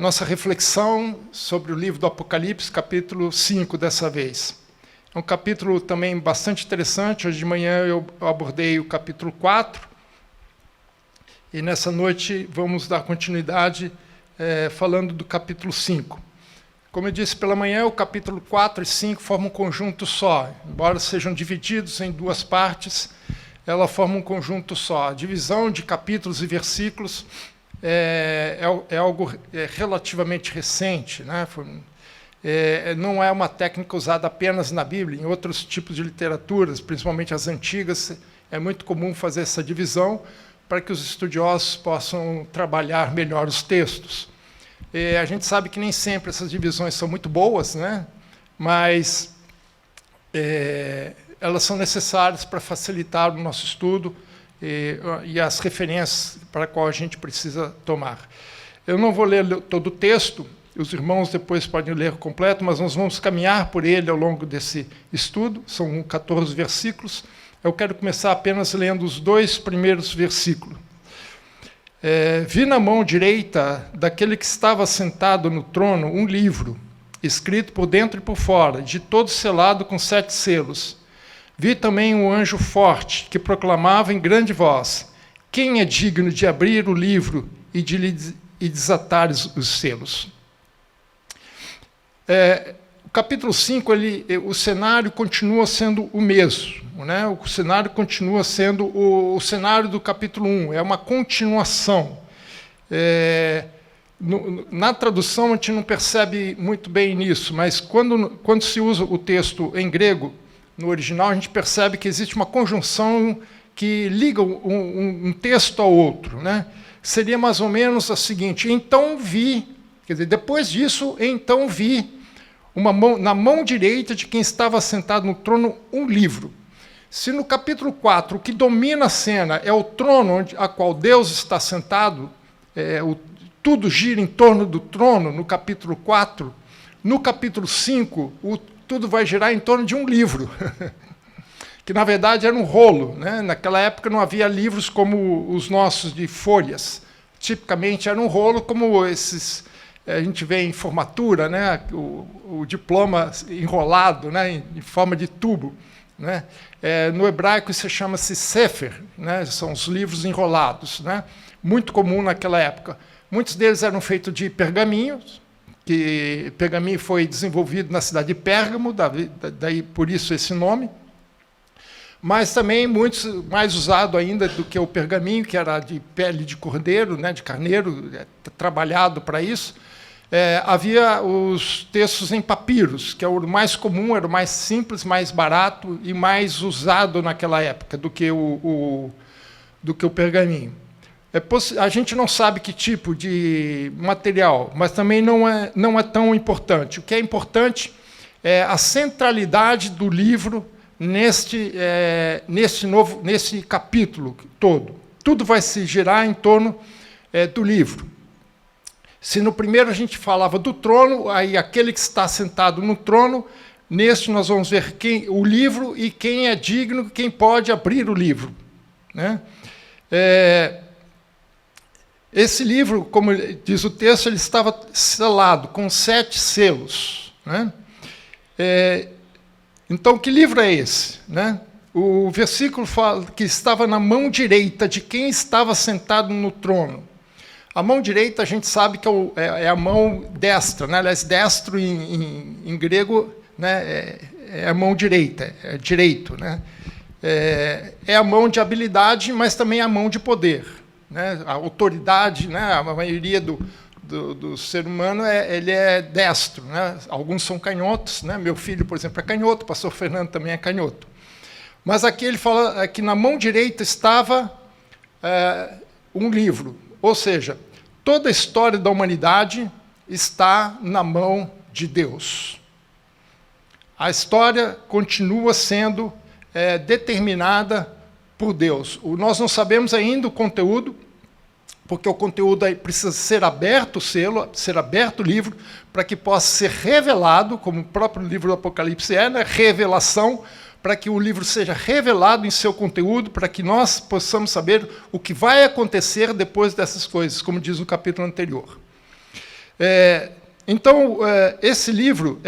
nossa reflexão sobre o livro do Apocalipse, capítulo 5, dessa vez. É um capítulo também bastante interessante. Hoje de manhã eu abordei o capítulo 4, e nessa noite vamos dar continuidade falando do capítulo 5. Como eu disse pela manhã, o capítulo 4 e 5 formam um conjunto só. Embora sejam divididos em duas partes, ela forma um conjunto só. A divisão de capítulos e versículos é algo relativamente recente, né? Não é uma técnica usada apenas na Bíblia. Em outros tipos de literaturas, principalmente as antigas, é muito comum fazer essa divisão para que os estudiosos possam trabalhar melhor os textos. A gente sabe que nem sempre essas divisões são muito boas, né? Mas elas são necessárias para facilitar o nosso estudo e as referências para qual a gente precisa tomar. Eu não vou ler todo o texto, os irmãos depois podem ler completo, mas nós vamos caminhar por ele ao longo desse estudo. São 14 versículos. Eu quero começar apenas lendo os 2 primeiros versículos. Vi na mão direita daquele que estava sentado no trono um livro, escrito por dentro e por fora, de todo selado com 7 selos. Vi também um anjo forte, que proclamava em grande voz: quem é digno de abrir o livro e desatar os selos? O capítulo 5, o cenário continua sendo o mesmo, né? O cenário continua sendo o cenário do capítulo 1, é uma continuação. Na tradução a gente não percebe muito bem nisso, mas quando se usa o texto em grego, no original, a gente percebe que existe uma conjunção que liga um texto ao outro, né? Seria mais ou menos a seguinte: então vi, quer dizer, depois disso, então vi na mão direita de quem estava sentado no trono um livro. Se no capítulo 4 o que domina a cena é o trono a qual Deus está sentado, tudo gira em torno do trono no capítulo 4, no capítulo 5 tudo vai girar em torno de um livro, que na verdade era um rolo, né? Naquela época não havia livros como os nossos de folhas. Tipicamente era um rolo como esses a gente vê em formatura, né? O diploma enrolado, né? Em forma de tubo, né? No hebraico isso chama-se sefer, né? São os livros enrolados, né? Muito comum naquela época. Muitos deles eram feitos de pergaminhos, que pergaminho foi desenvolvido na cidade de Pérgamo, daí por isso esse nome. Mas também muitos mais usado ainda do que o pergaminho, que era de pele de cordeiro, né? De carneiro, trabalhado para isso. Havia os textos em papiros, que é o mais comum, era o mais simples, mais barato e mais usado naquela época do que o pergaminho. A gente não sabe que tipo de material, mas também não é tão importante. O que é importante é a centralidade do livro nesse capítulo todo. Tudo vai se girar em torno do livro. Se no primeiro a gente falava do trono, aí aquele que está sentado no trono, neste nós vamos ver o livro e quem é digno, quem pode abrir o livro, né? Esse livro, como diz o texto, ele estava selado com 7 selos, né? Então, que livro é esse, né? O versículo fala que estava na mão direita de quem estava sentado no trono. A mão direita a gente sabe que é a mão destra, né? Aliás, destro em grego, né? É a mão direita, é direito, né? É a mão de habilidade, mas também a mão de poder, né? A autoridade, né? A maioria do ser humano ele é destro, né? Alguns são canhotos, né? Meu filho, por exemplo, é canhoto, o pastor Fernando também é canhoto. Mas aqui ele fala que na mão direita estava um livro. Ou seja, toda a história da humanidade está na mão de Deus. A história continua sendo determinada por Deus. Nós não sabemos ainda o conteúdo, porque o conteúdo aí precisa ser aberto o selo, ser aberto o livro, para que possa ser revelado, como o próprio livro do Apocalipse né? Revelação, para que o livro seja revelado em seu conteúdo, para que nós possamos saber o que vai acontecer depois dessas coisas, como diz no capítulo anterior. Então, esse livro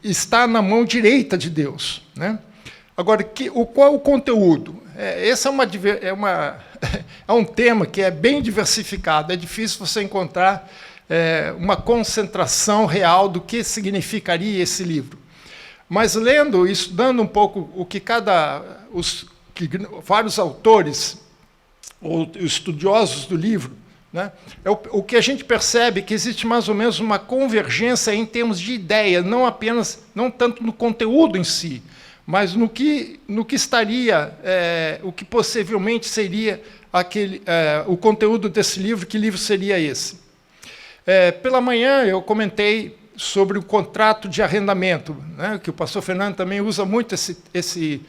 está na mão direita de Deus, né? Agora, qual o conteúdo? Esse é um tema que é bem diversificado, é difícil você encontrar uma concentração real do que significaria esse livro. Mas lendo e estudando um pouco o que vários autores, ou estudiosos do livro, né, o que a gente percebe é que existe mais ou menos uma convergência em termos de ideia, não tanto no conteúdo em si, mas no que estaria, o que possivelmente seria o conteúdo desse livro. Que livro seria esse? Pela manhã eu comentei sobre o contrato de arrendamento, né, que o pastor Fernando também usa muito esse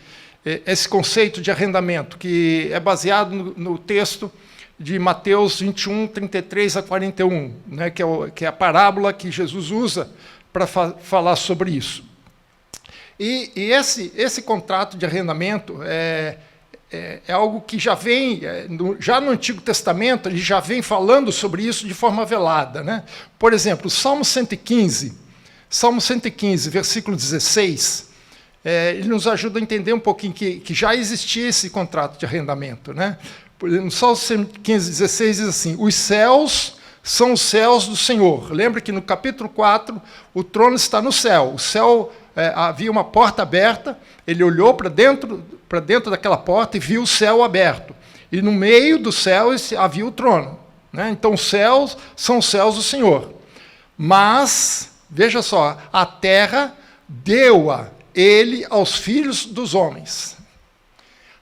conceito de arrendamento, que é baseado no texto de Mateus 21, 33 a 41, né, que é a parábola que Jesus usa para falar sobre isso. E esse contrato de arrendamento é algo que já vem, já no Antigo Testamento, ele já vem falando sobre isso de forma velada, né? Por exemplo, Salmo 115, versículo 16, ele nos ajuda a entender um pouquinho que já existia esse contrato de arrendamento, né? No Salmo 115, 16 diz assim: os céus são os céus do Senhor. Lembra que no capítulo 4, o trono está no céu. O céu, havia uma porta aberta, ele olhou para dentro daquela porta e viu o céu aberto. E no meio do céu havia o trono, né? Então os céus são os céus do Senhor. Mas, veja só, a terra deu-a ele aos filhos dos homens.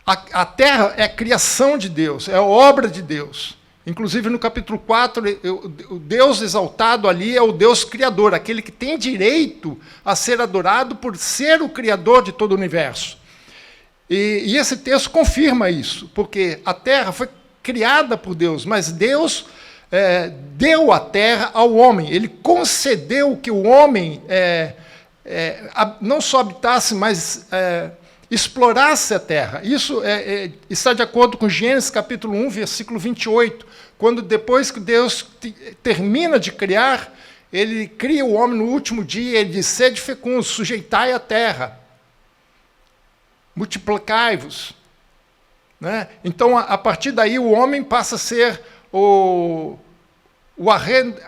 A terra é a criação de Deus, é a obra de Deus. Inclusive, no capítulo 4, o Deus exaltado ali é o Deus criador, aquele que tem direito a ser adorado por ser o criador de todo o universo. E esse texto confirma isso, porque a terra foi criada por Deus, mas Deus deu a terra ao homem. Ele concedeu que o homem não só habitasse, mas explorasse a terra. Isso está de acordo com Gênesis capítulo 1, versículo 28, quando depois que Deus termina de criar, ele cria o homem no último dia, ele diz: sede fecundos, sujeitai a terra, multiplicai-vos. Né? Então, a partir daí, o homem passa a ser o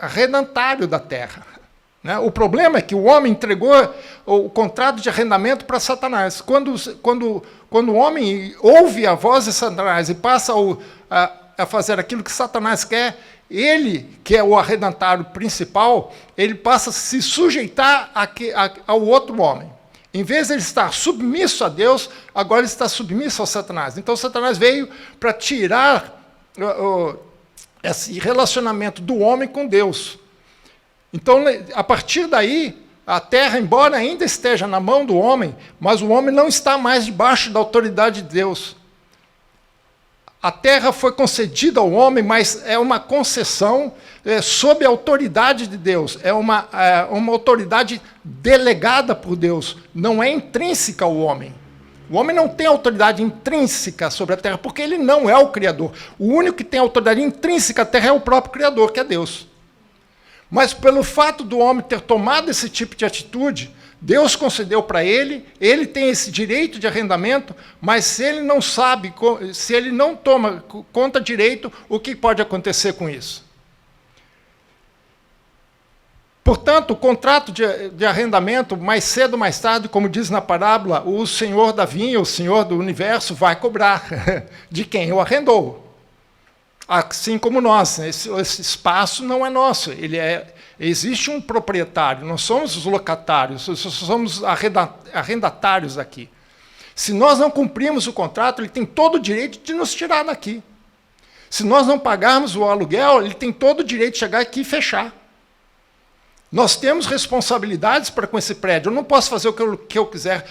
arrendatário da terra. Né? O problema é que o homem entregou o contrato de arrendamento para Satanás. Quando o homem ouve a voz de Satanás e passa a fazer aquilo que Satanás quer, ele, que é o arrendatário principal, ele passa a se sujeitar ao outro homem. Em vez de ele estar submisso a Deus, agora ele está submisso a Satanás. Então, Satanás veio para tirar esse relacionamento do homem com Deus. Então, a partir daí, a terra, embora ainda esteja na mão do homem, mas o homem não está mais debaixo da autoridade de Deus. A terra foi concedida ao homem, mas é uma concessão sob a autoridade de Deus. É uma autoridade delegada por Deus, não é intrínseca ao homem. O homem não tem autoridade intrínseca sobre a terra, porque ele não é o Criador. O único que tem autoridade intrínseca à terra é o próprio Criador, que é Deus. Mas pelo fato do homem ter tomado esse tipo de atitude, Deus concedeu para ele tem esse direito de arrendamento, mas se ele não sabe, se ele não toma conta direito, o que pode acontecer com isso? Portanto, o contrato de arrendamento, mais cedo ou mais tarde, como diz na parábola, o senhor da vinha, o senhor do universo, vai cobrar de quem o arrendou. Assim como nós, esse espaço não é nosso, existe um proprietário, nós somos os locatários, somos arrendatários aqui. Se nós não cumprirmos o contrato, ele tem todo o direito de nos tirar daqui. Se nós não pagarmos o aluguel, ele tem todo o direito de chegar aqui e fechar. Nós temos responsabilidades para com esse prédio, eu não posso fazer o que eu quiser.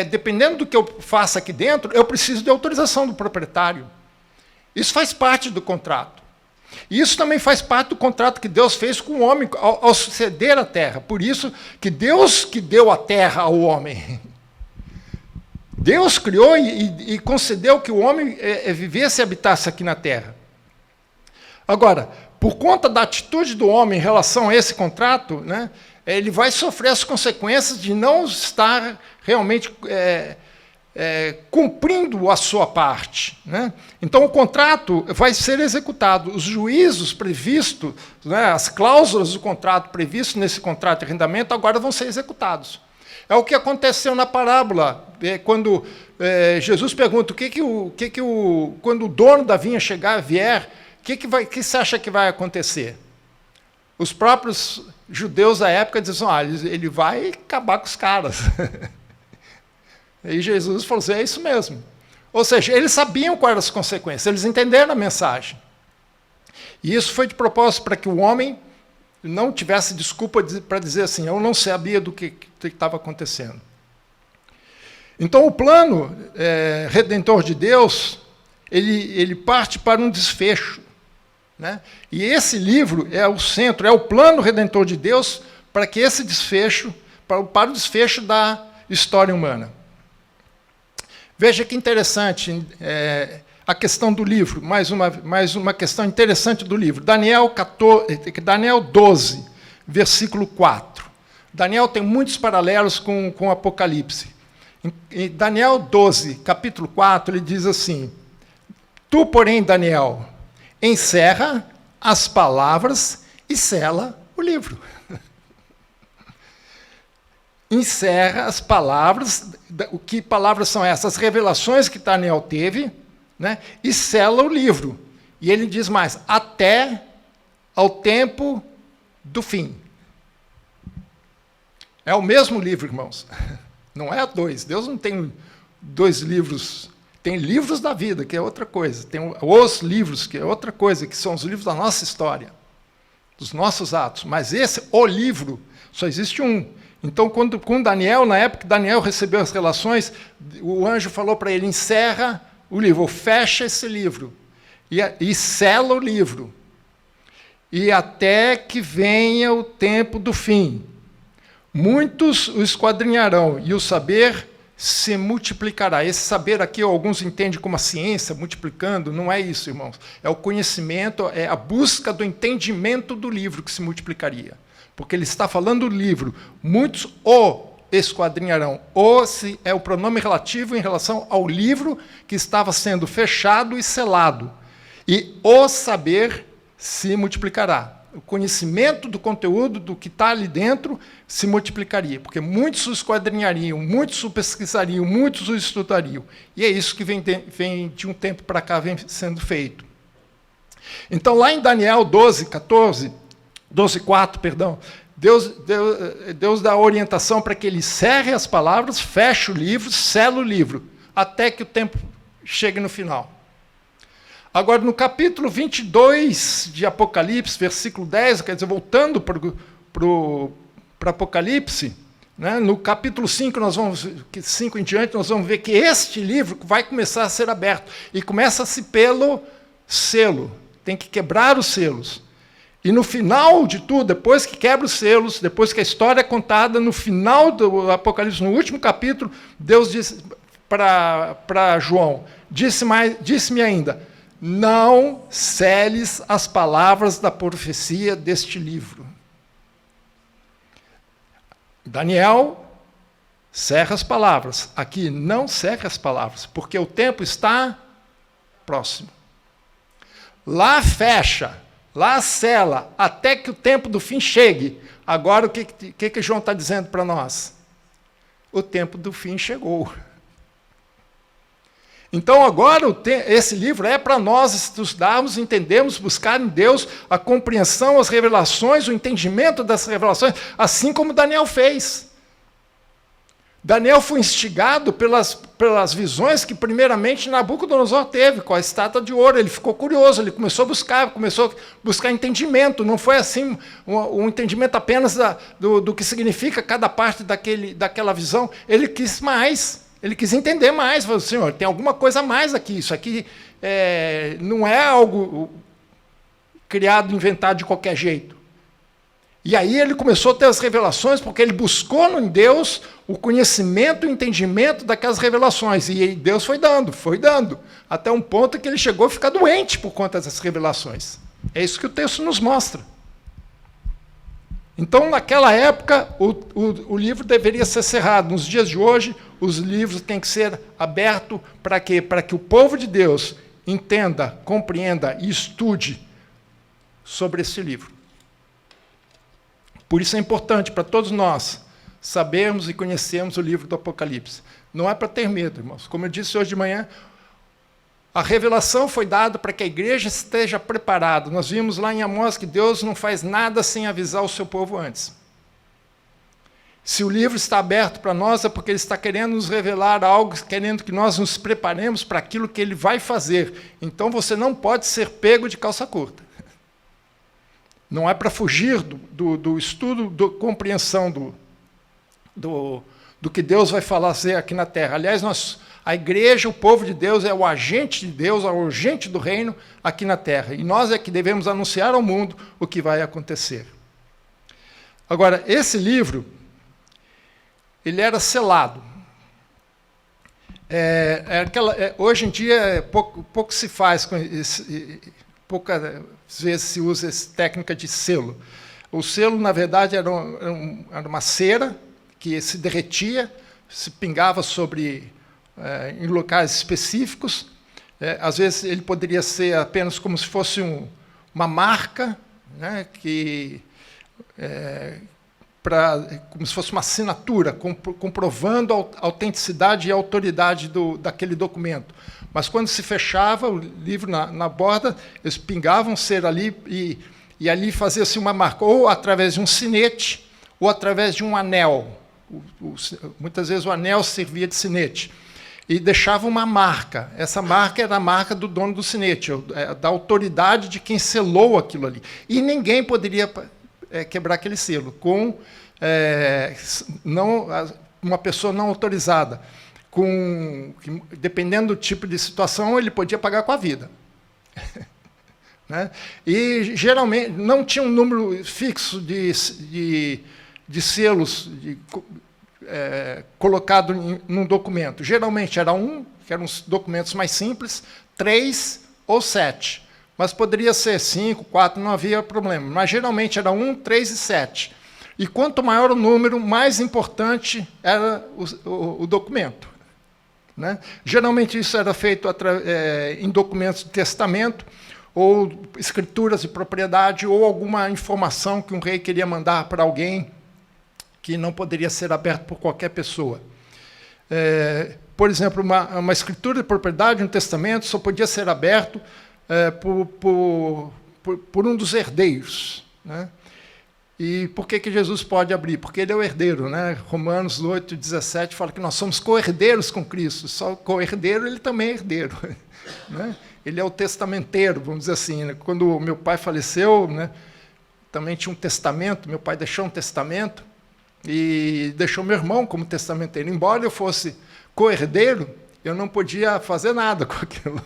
Dependendo do que eu faça aqui dentro, eu preciso de autorização do proprietário. Isso faz parte do contrato. E isso também faz parte do contrato que Deus fez com o homem ao ceder a terra. Por isso que Deus que deu a terra ao homem. Deus criou e concedeu que o homem vivesse e habitasse aqui na terra. Agora, por conta da atitude do homem em relação a esse contrato, né, ele vai sofrer as consequências de não estar realmente cumprindo a sua parte, né? Então, o contrato vai ser executado. Os juízos previstos, né, as cláusulas do contrato previstos nesse contrato de arrendamento, agora vão ser executados. É o que aconteceu na parábola, quando Jesus pergunta quando o dono da vinha vier, o que você acha que vai acontecer? Os próprios judeus da época diziam, ele vai acabar com os caras. E Jesus falou assim, é isso mesmo. Ou seja, eles sabiam quais eram as consequências, eles entenderam a mensagem. E isso foi de propósito para que o homem não tivesse desculpa para dizer assim, eu não sabia do que estava acontecendo. Então, o plano redentor de Deus, ele parte para um desfecho, né? E esse livro é o centro, é o plano redentor de Deus para que esse desfecho, para o desfecho da história humana. Veja que interessante a questão do livro, mais uma questão interessante do livro. Daniel 12, versículo 4. Daniel tem muitos paralelos com o Apocalipse. Em Daniel 12, capítulo 4, ele diz assim, tu, porém, Daniel, encerra as palavras e sela o livro. Encerra as palavras, que palavras são essas? As revelações que Daniel teve, né, e sela o livro. E ele diz mais, até ao tempo do fim. É o mesmo livro, irmãos. Não é dois. Deus não tem dois livros. Tem livros da vida, que é outra coisa. Tem os livros, que é outra coisa, que são os livros da nossa história, dos nossos atos. Mas o livro, só existe um. Então, com Daniel, na época que Daniel recebeu as relações, o anjo falou para ele, encerra o livro, ou fecha esse livro, e sela o livro, e até que venha o tempo do fim. Muitos o esquadrinharão, e o saber se multiplicará. Esse saber aqui, alguns entendem como a ciência, multiplicando, não é isso, irmãos. É o conhecimento, é a busca do entendimento do livro que se multiplicaria. Porque ele está falando do livro, muitos o esquadrinharão. É o pronome relativo em relação ao livro que estava sendo fechado e selado. E o saber se multiplicará. O conhecimento do conteúdo, do que está ali dentro, se multiplicaria. Porque muitos o esquadrinhariam, muitos o pesquisariam, muitos o estudariam. E é isso que vem de um tempo para cá vem sendo feito. Então, lá em Daniel 12:4, Deus dá orientação para que ele encerre as palavras, feche o livro, sela o livro, até que o tempo chegue no final. Agora, no capítulo 22 de Apocalipse, versículo 10, quer dizer, voltando para o Apocalipse, né, no capítulo 5, 5 em diante, nós vamos ver que este livro vai começar a ser aberto, e começa-se pelo selo, tem que quebrar os selos. E no final de tudo, depois que quebra os selos, depois que a história é contada, no final do Apocalipse, no último capítulo, Deus disse para João, disse-me ainda, não seles as palavras da profecia deste livro. Daniel, cerra as palavras. Aqui, não cerra as palavras, porque o tempo está próximo. Lá fecha. Lá sela, até que o tempo do fim chegue. Agora, o que João está dizendo para nós? O tempo do fim chegou. Então, agora, esse livro é para nós estudarmos, entendermos, buscar em Deus a compreensão, as revelações, o entendimento dessas revelações, assim como Daniel fez. Daniel foi instigado pelas visões que, primeiramente, Nabucodonosor teve, com a estátua de ouro. Ele ficou curioso, ele começou a buscar entendimento. Não foi assim um entendimento apenas do que significa cada parte daquela visão. Ele quis mais, ele quis entender mais. Falou, Senhor, tem alguma coisa a mais aqui. Isso aqui não é algo criado, inventado de qualquer jeito. E aí ele começou a ter as revelações, porque ele buscou em Deus o conhecimento e o entendimento daquelas revelações. E Deus foi dando, até um ponto que ele chegou a ficar doente por conta dessas revelações. É isso que o texto nos mostra. Então, naquela época, o livro deveria ser cerrado. Nos dias de hoje, os livros têm que ser abertos para quê? Para que o povo de Deus entenda, compreenda e estude sobre esse livro. Por isso é importante para todos nós sabermos e conhecermos o livro do Apocalipse. Não é para ter medo, irmãos. Como eu disse hoje de manhã, a revelação foi dada para que a igreja esteja preparada. Nós vimos lá em Amós que Deus não faz nada sem avisar o seu povo antes. Se o livro está aberto para nós, é porque ele está querendo nos revelar algo, querendo que nós nos preparemos para aquilo que ele vai fazer. Então você não pode ser pego de calça curta. Não é para fugir do estudo, da compreensão do que Deus vai fazer aqui na terra. Aliás, a igreja, o povo de Deus, é o agente de Deus, é o agente do reino aqui na terra. E nós é que devemos anunciar ao mundo o que vai acontecer. Agora, esse livro, ele era selado. Hoje em dia, pouco se faz, poucas vezes se usa essa técnica de selo. O selo, na verdade, era uma cera que se derretia, se pingava em locais específicos. Às vezes ele poderia ser apenas como se fosse uma marca, né, como se fosse uma assinatura, comprovando a autenticidade e a autoridade daquele documento. Mas quando se fechava o livro na borda, eles pingavam cera ali e ali fazia-se uma marca, ou através de um sinete, ou através de um anel. Muitas vezes o anel servia de sinete. E deixava uma marca. Essa marca era a marca do dono do sinete, da autoridade de quem selou aquilo ali. E ninguém poderia quebrar aquele selo, uma pessoa não autorizada. Dependendo do tipo de situação, ele podia pagar com a vida. Né? E, geralmente, não tinha um número fixo de selos colocado num documento. Geralmente era que eram os documentos mais simples, 3 ou 7. Mas poderia ser 5, 4, não havia problema. Mas geralmente era 1, 3 e 7. E quanto maior o número, mais importante era o documento. Né? Geralmente isso era feito em documentos de testamento, ou escrituras de propriedade, ou alguma informação que um rei queria mandar para alguém, que não poderia ser aberto por qualquer pessoa. Por exemplo, uma escritura de propriedade, um testamento, só podia ser aberto por um dos herdeiros. Né? E por que Jesus pode abrir? Porque ele é o herdeiro. Né? Romanos 8:17 fala que nós somos co-herdeiros com Cristo. Só co-herdeiro, ele também é herdeiro. Né? Ele é o testamenteiro, vamos dizer assim. Né? Quando meu pai faleceu, né, também tinha um testamento, meu pai deixou um testamento, e deixou meu irmão como testamenteiro. Embora eu fosse co-herdeiro, eu não podia fazer nada com aquilo.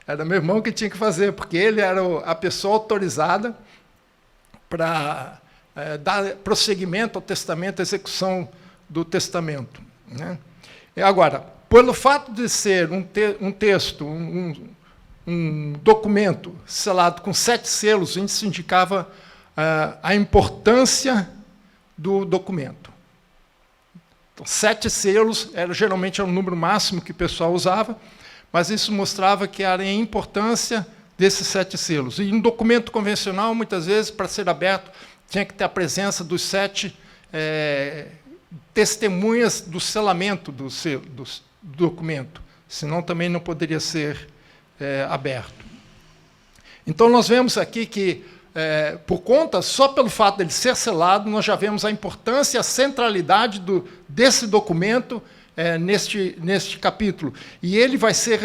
Era meu irmão que tinha que fazer, porque ele era a pessoa autorizada para dar prosseguimento ao testamento, à execução do testamento. Né? Agora, pelo fato de ser um texto, um documento selado com 7 selos, isso indicava a importância do documento. Então, 7 selos geralmente era o número máximo que o pessoal usava, mas isso mostrava que era a importância desses 7 selos. E um documento convencional, muitas vezes, para ser aberto, tinha que ter a presença dos 7 testemunhas do selamento do documento, senão também não poderia ser aberto. Então, nós vemos aqui que, só pelo fato dele ser selado, nós já vemos a importância e a centralidade desse documento neste capítulo. E ele vai ser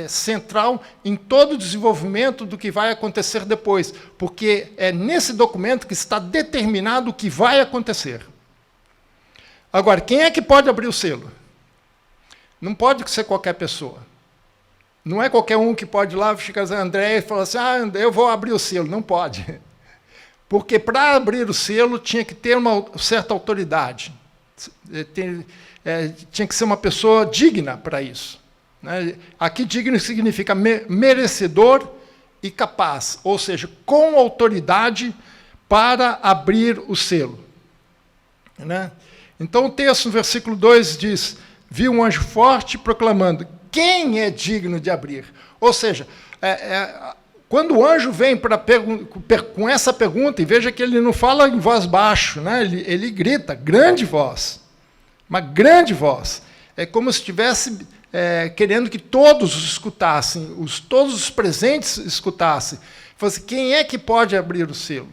central em todo o desenvolvimento do que vai acontecer depois, porque é nesse documento que está determinado o que vai acontecer. Agora, quem é que pode abrir o selo? Não pode ser qualquer pessoa. Não é qualquer um que pode ir lá, ficar André, e falar assim, eu vou abrir o selo. Não pode. Porque para abrir o selo tinha que ter uma certa autoridade. Tinha que ser uma pessoa digna para isso. Né? Aqui digno significa merecedor e capaz, ou seja, com autoridade para abrir o selo. Né? Então o texto no versículo 2 diz, viu um anjo forte proclamando, quem é digno de abrir? Ou seja, quando o anjo vem com essa pergunta, e veja que ele não fala em voz baixa, né? ele grita, grande voz, uma grande voz. É como se estivesse querendo que todos escutassem, todos os presentes escutassem. Fala assim, quem é que pode abrir o selo?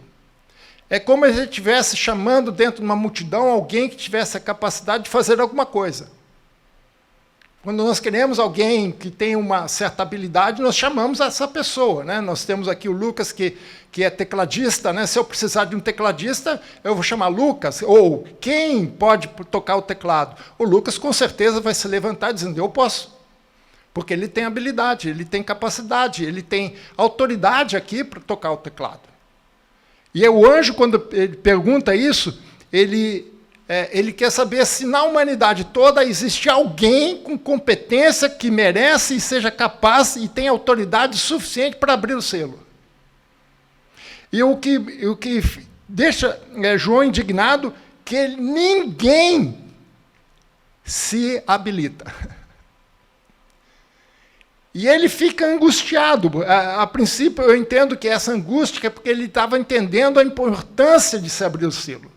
É como se ele estivesse chamando dentro de uma multidão alguém que tivesse a capacidade de fazer alguma coisa. Quando nós queremos alguém que tem uma certa habilidade, nós chamamos essa pessoa. Né? Nós temos aqui o Lucas, que é tecladista. Né? Se eu precisar de um tecladista, eu vou chamar Lucas. Ou quem pode tocar o teclado? O Lucas, com certeza, vai se levantar dizendo, eu posso. Porque ele tem habilidade, ele tem capacidade, ele tem autoridade aqui para tocar o teclado. E o anjo, quando ele pergunta isso, ele quer saber se na humanidade toda existe alguém com competência que merece e seja capaz e tem autoridade suficiente para abrir o selo. E o que deixa João indignado, que ninguém se habilita. E ele fica angustiado. A princípio, eu entendo que essa angústia é porque ele estava entendendo a importância de se abrir o selo.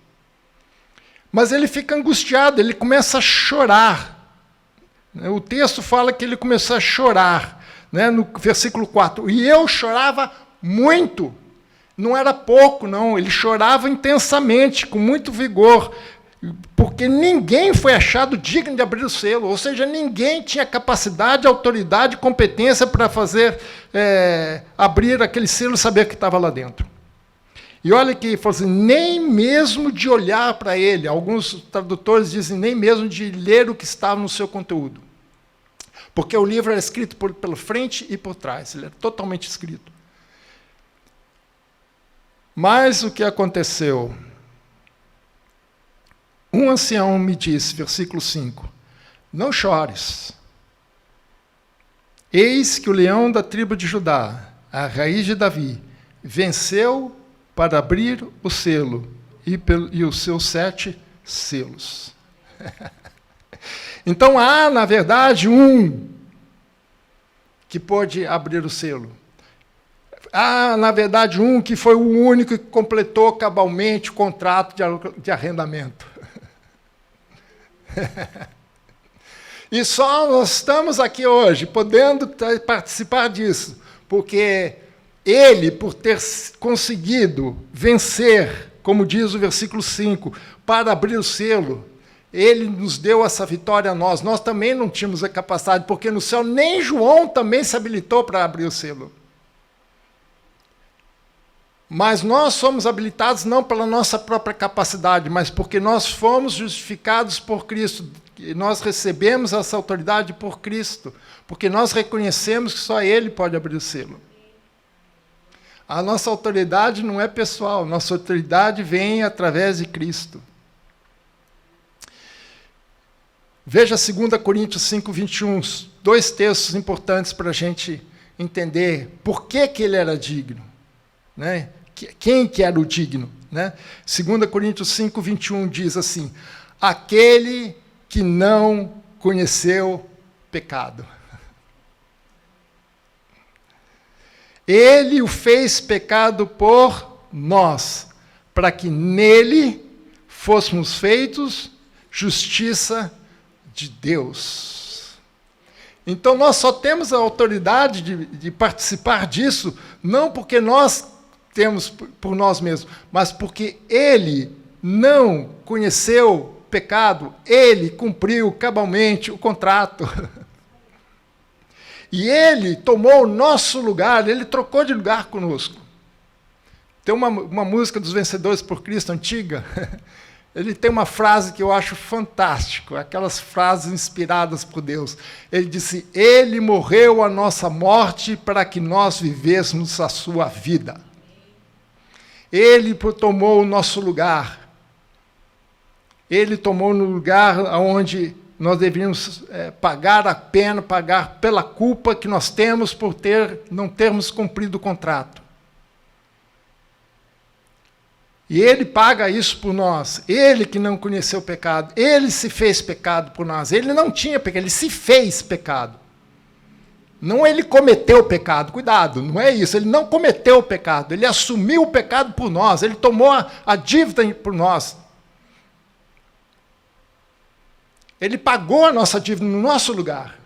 Mas ele fica angustiado, ele começa a chorar. O texto fala que ele começou a chorar, né, no versículo 4. E eu chorava muito. Não era pouco, não. Ele chorava intensamente, com muito vigor, porque ninguém foi achado digno de abrir o selo. Ou seja, ninguém tinha capacidade, autoridade, competência para fazer abrir aquele selo e saber o que estava lá dentro. E olha que assim, nem mesmo de olhar para ele, alguns tradutores dizem nem mesmo de ler o que estava no seu conteúdo. Porque o livro era escrito pela frente e por trás, ele era totalmente escrito. Mas o que aconteceu? Um ancião me disse, versículo 5, não chores. Eis que o leão da tribo de Judá, a raiz de Davi, venceu para abrir o selo e os seus 7 selos. Então há, na verdade, um que pôde abrir o selo. Há, na verdade, um que foi o único que completou cabalmente o contrato de arrendamento. E só nós estamos aqui hoje, podendo participar disso, porque ele, por ter conseguido vencer, como diz o versículo 5, para abrir o selo, ele nos deu essa vitória a nós. Nós também não tínhamos a capacidade, porque no céu nem João também se habilitou para abrir o selo. Mas nós somos habilitados não pela nossa própria capacidade, mas porque nós fomos justificados por Cristo. E nós recebemos essa autoridade por Cristo, porque nós reconhecemos que só Ele pode abrir o selo. A nossa autoridade não é pessoal, nossa autoridade vem através de Cristo. Veja 2 Coríntios 5, 21, 2 textos importantes para a gente entender por que ele era digno. Né? Quem que era o digno? Né? 2 Coríntios 5, 21 diz assim, aquele que não conheceu pecado. Ele o fez pecado por nós, para que nele fôssemos feitos justiça de Deus. Então nós só temos a autoridade de participar disso, não porque nós temos por nós mesmos, mas porque ele não conheceu pecado, ele cumpriu cabalmente o contrato. E ele tomou o nosso lugar, ele trocou de lugar conosco. Tem uma música dos Vencedores por Cristo, antiga, ele tem uma frase que eu acho fantástica, aquelas frases inspiradas por Deus. Ele disse, ele morreu a nossa morte para que nós vivêssemos a sua vida. Ele tomou o nosso lugar. Ele tomou no lugar onde nós deveríamos pagar a pena, pagar pela culpa que nós temos por não termos cumprido o contrato. E ele paga isso por nós. Ele que não conheceu o pecado. Ele se fez pecado por nós. Ele não tinha pecado, ele se fez pecado. Não ele cometeu o pecado. Cuidado, não é isso. Ele não cometeu o pecado. Ele assumiu o pecado por nós. Ele tomou a dívida por nós. Ele pagou a nossa dívida no nosso lugar.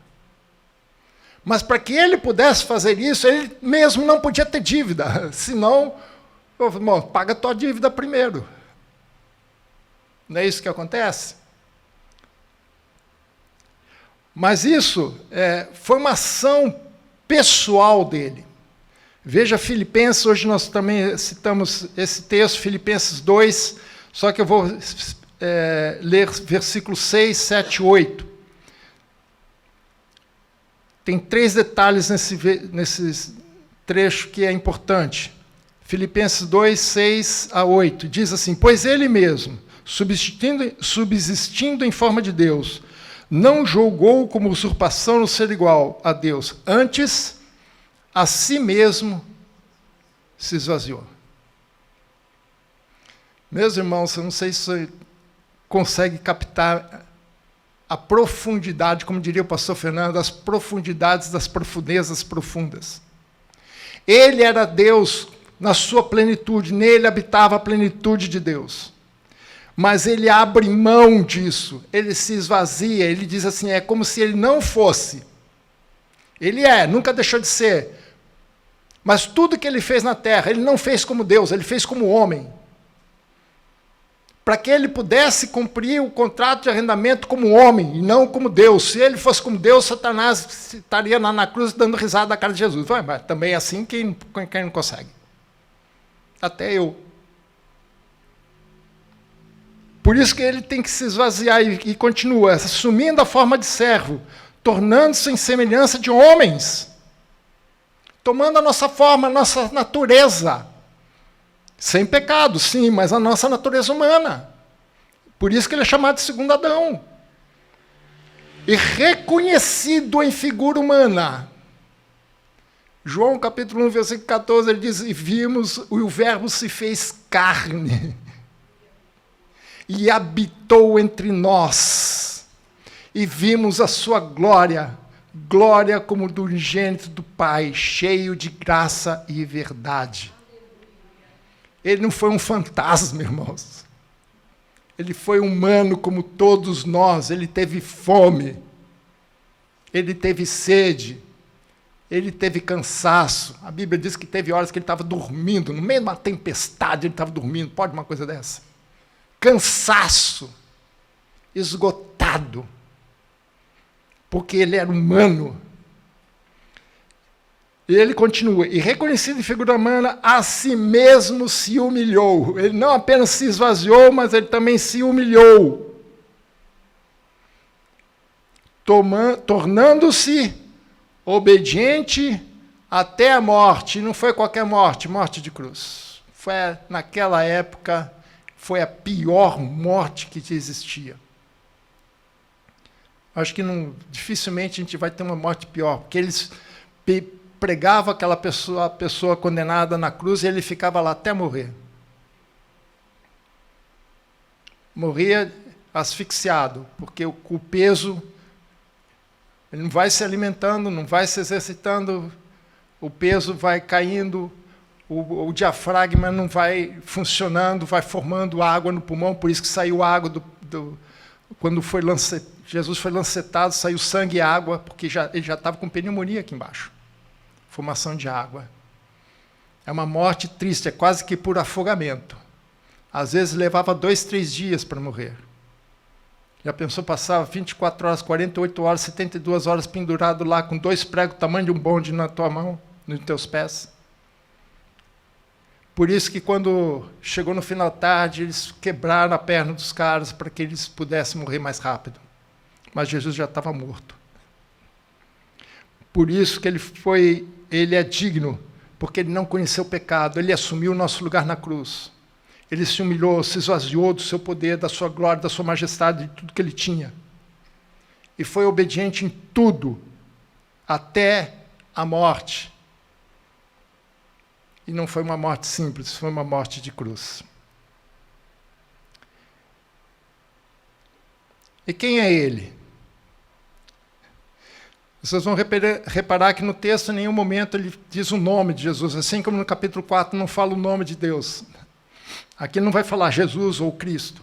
Mas para que ele pudesse fazer isso, ele mesmo não podia ter dívida. Senão, bom, paga a tua dívida primeiro. Não é isso que acontece? Mas isso foi uma ação pessoal dele. Veja Filipenses, hoje nós também citamos esse texto, Filipenses 2, só que eu vou ler versículos 6, 7 e 8. Tem 3 detalhes nesse trecho que é importante. Filipenses 2, 6 a 8, diz assim: pois ele mesmo, subsistindo em forma de Deus, não julgou como usurpação no ser igual a Deus, antes, a si mesmo se esvaziou. Meus irmãos, eu não sei se você consegue captar a profundidade, como diria o pastor Fernando, as profundidades das profundezas profundas. Ele era Deus na sua plenitude, nele habitava a plenitude de Deus. Mas ele abre mão disso, ele se esvazia, ele diz assim, é como se ele não fosse. Ele nunca deixou de ser. Mas tudo que ele fez na terra, ele não fez como Deus, ele fez como homem. Para que ele pudesse cumprir o contrato de arrendamento como homem, e não como Deus. Se ele fosse como Deus, Satanás estaria na cruz dando risada da cara de Jesus. Mas também é assim quem não consegue. Até eu. Por isso que ele tem que se esvaziar e continua, assumindo a forma de servo, tornando-se em semelhança de homens, tomando a nossa forma, a nossa natureza, sem pecado, sim, mas a nossa natureza humana. Por isso que ele é chamado de segundo Adão. E reconhecido em figura humana. João capítulo 1, versículo 14, ele diz, e vimos, o verbo se fez carne, e habitou entre nós, e vimos a sua glória, glória como do unigênito do Pai, cheio de graça e verdade. Ele não foi um fantasma, irmãos. Ele foi humano como todos nós, ele teve fome, ele teve sede, ele teve cansaço. A Bíblia diz que teve horas que ele estava dormindo, no meio de uma tempestade ele estava dormindo, pode uma coisa dessa? Cansaço, esgotado, porque ele era humano. E ele continua, e reconhecido em figura humana, a si mesmo se humilhou. Ele não apenas se esvaziou, mas ele também se humilhou, tornando-se obediente até a morte. Não foi qualquer morte, morte de cruz. Foi, naquela época, foi a pior morte que existia. Acho que dificilmente a gente vai ter uma morte pior, porque eles pregavam aquela pessoa, a pessoa condenada na cruz, e ele ficava lá até morrer. Morria asfixiado, porque o peso, ele não vai se alimentando, não vai se exercitando, o peso vai caindo, o diafragma não vai funcionando, vai formando água no pulmão, por isso que saiu água quando Jesus foi lancetado, saiu sangue e água, porque ele já estava com pneumonia aqui embaixo. Formação de água. É uma morte triste, é quase que por afogamento. Às vezes levava 2, 3 dias para morrer. Já pensou, passava 24 horas, 48 horas, 72 horas pendurado lá, com 2 pregos, tamanho de um bonde na tua mão, nos teus pés. Por isso que quando chegou no final da tarde, eles quebraram a perna dos caras para que eles pudessem morrer mais rápido. Mas Jesus já estava morto. Por isso que ele é digno, porque ele não conheceu o pecado, ele assumiu o nosso lugar na cruz. Ele se humilhou, se esvaziou do seu poder, da sua glória, da sua majestade, de tudo que ele tinha. e foi obediente em tudo, até a morte. E não foi uma morte simples, foi uma morte de cruz. E quem é ele? Vocês vão reparar que no texto, em nenhum momento, ele diz o nome de Jesus, assim como no capítulo 4 não fala o nome de Deus. Aqui não vai falar Jesus ou Cristo.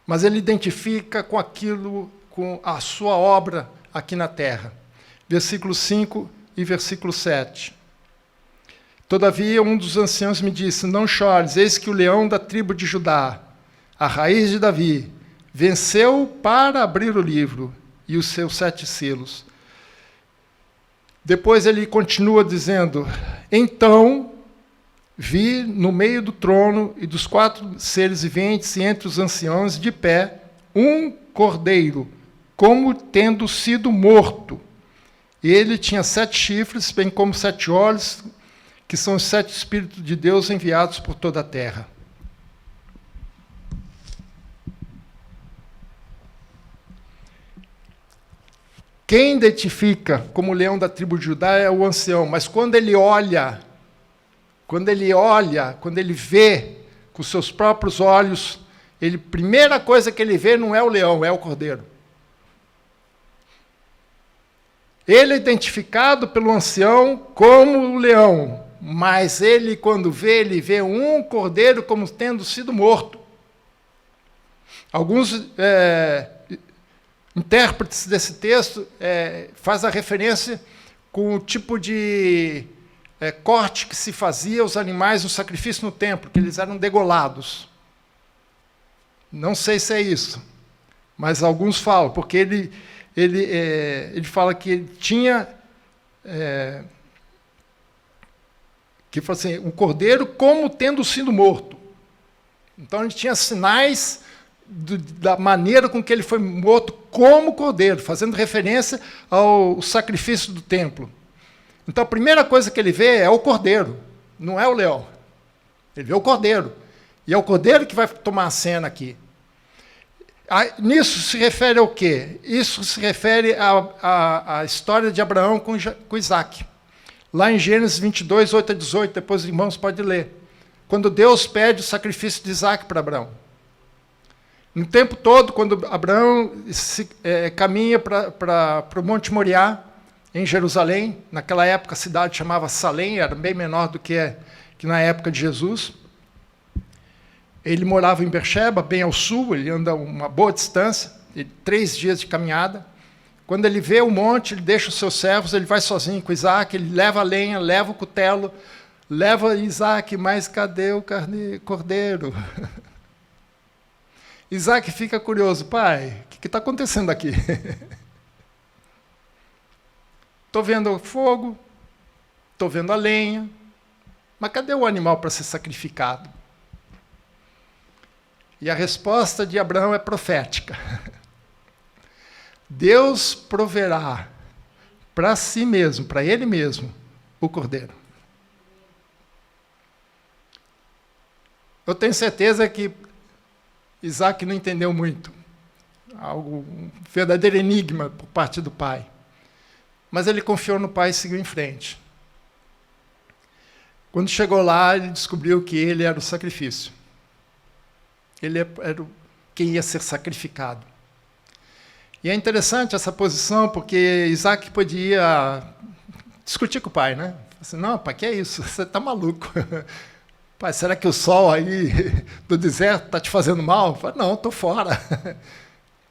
Mas ele identifica com aquilo, com a sua obra aqui na terra. Versículo 5 e versículo 7. Todavia, um dos anciãos me disse, não chores, eis que o leão da tribo de Judá, a raiz de Davi, venceu para abrir o livro e os seus 7 selos. Depois ele continua dizendo, então vi no meio do trono e dos 4 seres viventes e entre os anciãos de pé um cordeiro, como tendo sido morto. E ele tinha 7 chifres, bem como 7 olhos, que são os 7 Espíritos de Deus enviados por toda a terra. Quem identifica como leão da tribo de Judá é o ancião, mas quando ele vê com seus próprios olhos, primeira coisa que ele vê não é o leão, é o cordeiro. Ele é identificado pelo ancião como o leão, mas ele, quando vê, ele vê um cordeiro como tendo sido morto. Alguns intérpretes desse texto faz a referência com o tipo de corte que se fazia aos animais no sacrifício no templo, que eles eram degolados. Não sei se é isso, mas alguns falam, porque ele fala que ele tinha que fala assim, o cordeiro como tendo sido morto. Então ele tinha sinais da maneira com que ele foi morto como cordeiro, fazendo referência ao sacrifício do templo. Então a primeira coisa que ele vê é o cordeiro, não é o leão. Ele vê o cordeiro. E é o cordeiro que vai tomar a cena aqui. Nisso se refere ao quê? Isso se refere à história de Abraão com Isaac. Lá em Gênesis 22, 8 a 18, depois os irmãos podem ler. Quando Deus pede o sacrifício de Isaac para Abraão. No tempo todo, quando Abraão caminha para o Monte Moriá, em Jerusalém, naquela época a cidade chamava Salém, era bem menor do que na época de Jesus. Ele morava em Beersheba, bem ao sul, ele anda uma boa distância, 3 dias de caminhada. Quando ele vê o monte, ele deixa os seus servos, ele vai sozinho com Isaac, ele leva a lenha, leva o cutelo, leva Isaac, mas cadê o cordeiro? Isaac fica curioso, pai, o que está acontecendo aqui? Estou vendo o fogo, estou vendo a lenha, mas cadê o animal para ser sacrificado? E a resposta de Abraão é profética. Deus proverá para si mesmo, para ele mesmo, o cordeiro. Eu tenho certeza que Isaac não entendeu muito. Um verdadeiro enigma por parte do pai. Mas ele confiou no pai e seguiu em frente. Quando chegou lá, ele descobriu que ele era o sacrifício. Ele era quem ia ser sacrificado. E é interessante essa posição, porque Isaac podia discutir com o pai, né? Assim, não, pai, que é isso? Você está maluco. Pai, será que o sol aí do deserto está te fazendo mal? Falei, não, estou fora.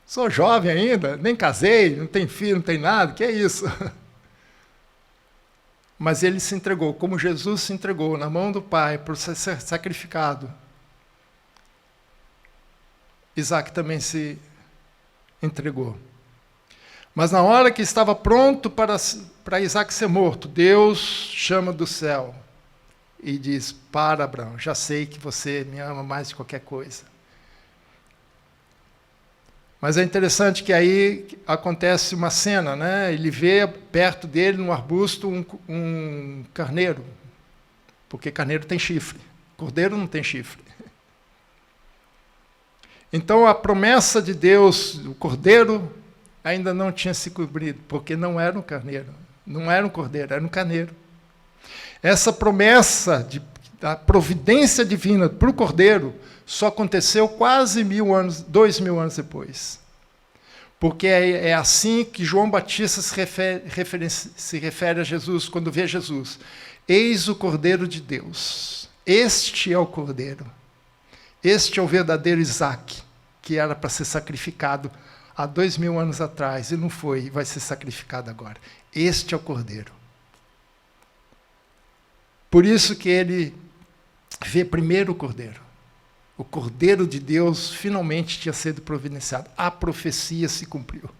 Sou jovem ainda, nem casei, não tenho filho, não tenho nada, que é isso? Mas ele se entregou, como Jesus se entregou na mão do Pai por ser sacrificado. Isaac também se entregou. Mas na hora que estava pronto para Isaac ser morto, Deus chama do céu e diz, para Abraão, já sei que você me ama mais de qualquer coisa. Mas é interessante que aí acontece uma cena, né? Ele vê perto dele, no arbusto, um carneiro, porque carneiro tem chifre, cordeiro não tem chifre. Então a promessa de Deus, o cordeiro ainda não tinha se cumprido, porque não era um carneiro, não era um cordeiro, era um carneiro. Essa promessa da providência divina para o cordeiro só aconteceu quase 2000 anos depois. Porque é assim que João Batista se refere a Jesus, quando vê Jesus. Eis o Cordeiro de Deus. Este é o Cordeiro. Este é o verdadeiro Isaac, que era para ser sacrificado há 2000 anos atrás, e não foi, e vai ser sacrificado agora. Este é o Cordeiro. Por isso que ele vê primeiro o Cordeiro. O Cordeiro de Deus finalmente tinha sido providenciado. A profecia se cumpriu.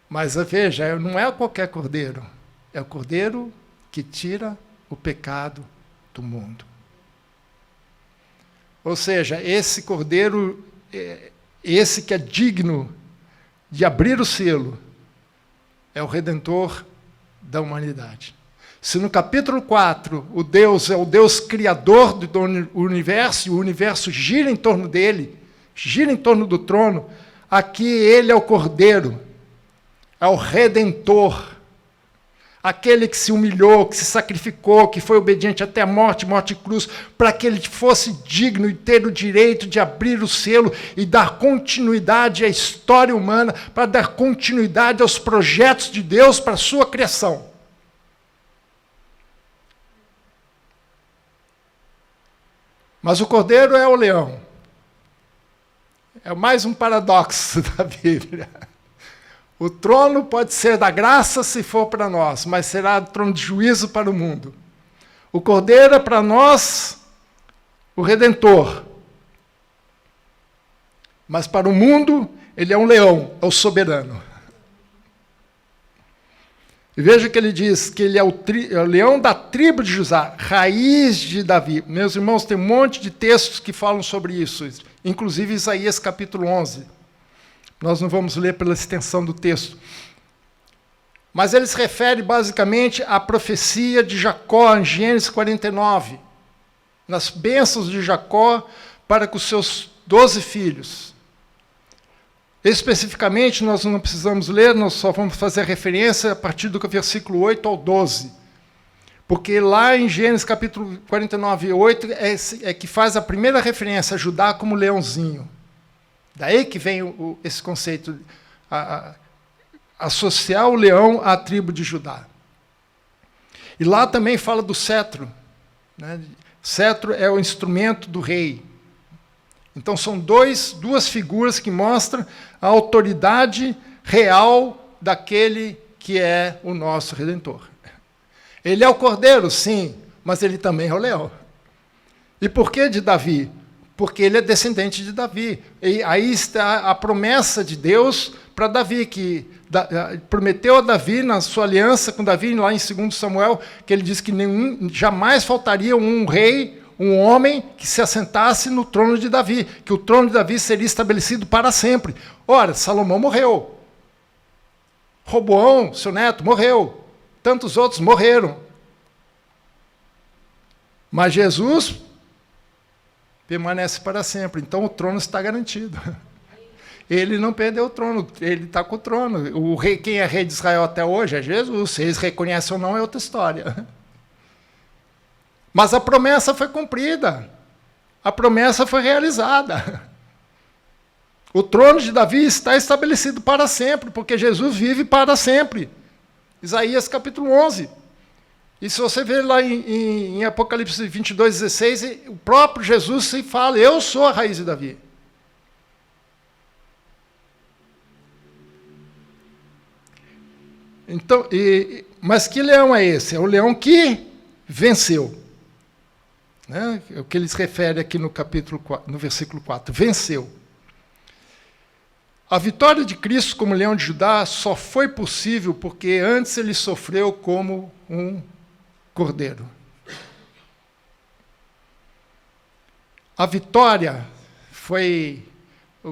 Mas veja, não é qualquer cordeiro. É o cordeiro que tira o pecado do mundo. Ou seja, esse cordeiro, esse que é digno de abrir o selo, é o Redentor da humanidade. Se no capítulo 4 o Deus é o Deus criador do universo, e o universo gira em torno dele, gira em torno do trono, aqui ele é o Cordeiro, é o Redentor, aquele que se humilhou, que se sacrificou, que foi obediente até a morte de cruz, para que ele fosse digno e ter o direito de abrir o selo e dar continuidade à história humana, para dar continuidade aos projetos de Deus para a sua criação. Mas o cordeiro é o leão. É mais um paradoxo da Bíblia. O trono pode ser da graça se for para nós, mas será trono de juízo para o mundo. O cordeiro é para nós o Redentor. Mas para o mundo, ele é um leão, é o soberano. E veja que ele diz que ele é o leão da tribo de Judá, raiz de Davi. Meus irmãos, tem um monte de textos que falam sobre isso, inclusive Isaías capítulo 11. Nós não vamos ler pela extensão do texto. Mas ele se refere basicamente à profecia de Jacó, em Gênesis 49, nas bênçãos de Jacó para com os seus 12 filhos. Especificamente, nós não precisamos ler, nós só vamos fazer referência a partir do versículo 8 ao 12. Porque lá em Gênesis capítulo 49, 8, é que faz a primeira referência a Judá como leãozinho. Daí que vem esse conceito, associar o leão à tribo de Judá. E lá também fala do cetro. Né? Cetro é o instrumento do rei. Então, são duas figuras que mostram a autoridade real daquele que é o nosso Redentor. Ele é o cordeiro, sim, mas ele também é o leão. E por que de Davi? Porque ele é descendente de Davi. E aí está a promessa de Deus para Davi, que prometeu a Davi, na sua aliança com Davi, lá em 2 Samuel, que ele diz que jamais faltaria um rei, um homem que se assentasse no trono de Davi, que o trono de Davi seria estabelecido para sempre. Ora, Salomão morreu. Roboão, seu neto, morreu. Tantos outros morreram. Mas Jesus permanece para sempre. Então o trono está garantido. Ele não perdeu o trono, ele está com o trono. O rei, quem é rei de Israel até hoje é Jesus. Se eles reconhecem ou não é outra história. Mas a promessa foi cumprida. A promessa foi realizada. O trono de Davi está estabelecido para sempre, porque Jesus vive para sempre. Isaías capítulo 11. E se você ver lá em Apocalipse 22, 16, o próprio Jesus se fala, eu sou a raiz de Davi. Então, mas que leão é esse? É o leão que venceu. Né? É o que ele se refere aqui no capítulo 4, no versículo 4. Venceu. A vitória de Cristo como leão de Judá só foi possível porque antes ele sofreu como um cordeiro. A vitória foi,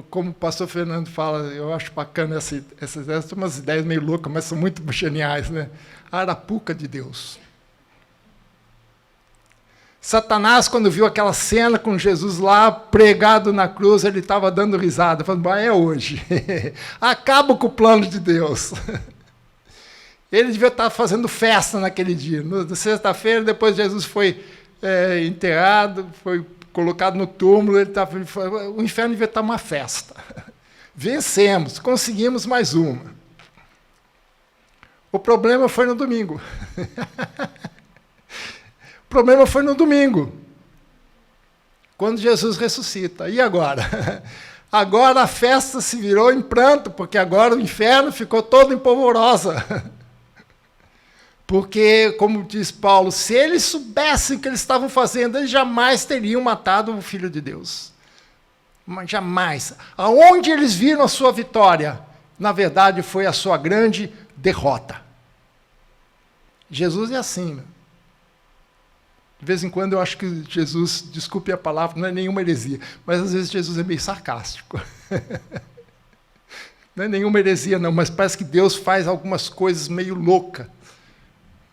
como o pastor Fernando fala, eu acho bacana essas ideias, são umas ideias meio loucas, mas são muito geniais, né? A arapuca de Deus. Satanás, quando viu aquela cena com Jesus lá, pregado na cruz, ele estava dando risada, falando, é hoje. Acabo com o plano de Deus. Ele devia estar fazendo festa naquele dia. Na sexta-feira, depois Jesus foi enterrado, foi colocado no túmulo, o inferno devia estar uma festa. Vencemos, conseguimos mais uma. O problema foi no domingo. O problema foi no domingo, quando Jesus ressuscita. E agora? Agora a festa se virou em pranto, porque agora o inferno ficou todo em polvorosa. Porque, como diz Paulo, se eles soubessem o que eles estavam fazendo, eles jamais teriam matado o Filho de Deus. Mas jamais. Aonde eles viram a sua vitória? Na verdade, foi a sua grande derrota. Jesus é assim, né? De vez em quando eu acho que Jesus, desculpe a palavra, não é nenhuma heresia, mas às vezes Jesus é meio sarcástico. Não é nenhuma heresia, não, mas parece que Deus faz algumas coisas meio loucas.